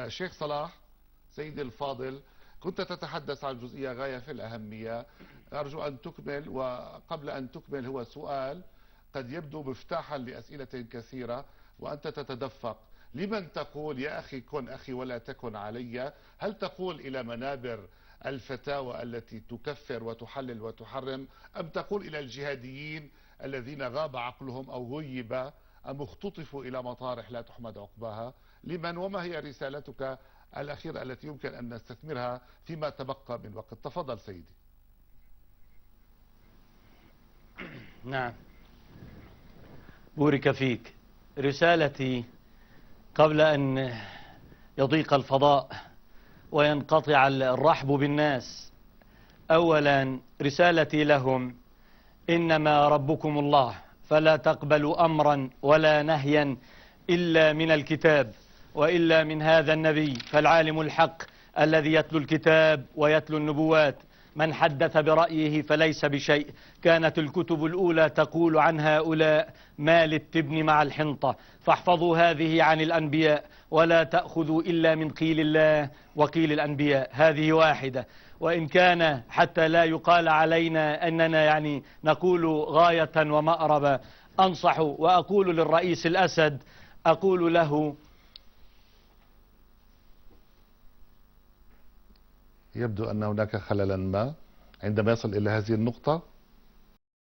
شيخ صلاح سيدي الفاضل، كنت تتحدث عن جزئية غاية في الأهمية، أرجو أن تكمل. وقبل أن تكمل هو سؤال قد يبدو مفتاحا لأسئلة كثيرة وأنت تتدفق. لمن تقول يا أخي كن أخي ولا تكن علي؟ هل تقول إلى منابر الفتاوى التي تكفر وتحلل وتحرم، أم تقول إلى الجهاديين الذين غاب عقلهم أو غيب أم اختطفوا إلى مطارح لا تحمد عقباها؟ لمن؟ وما هي رسالتك الأخيرة التي يمكن أن نستثمرها فيما تبقى من وقت؟ تفضل سيدي. نعم، بورك فيك. رسالتي قبل أن يضيق الفضاء وينقطع الرحب بالناس، أولا رسالتي لهم: إنما ربكم الله، فلا تقبلوا أمرا ولا نهيا إلا من الكتاب وإلا من هذا النبي. فالعالم الحق الذي يتلو الكتاب ويتلو النبوات، من حدث برأيه فليس بشيء. كانت الكتب الأولى تقول عن هؤلاء ما للتبن مع الحنطة. فاحفظوا هذه عن الأنبياء ولا تأخذوا إلا من قيل الله وقيل الأنبياء. هذه واحدة. وإن كان حتى لا يقال علينا أننا يعني نقول غاية ومأربة، أنصح وأقول للرئيس الأسد، أقول له: يبدو أن هناك خللا ما عندما يصل إلى هذه النقطة.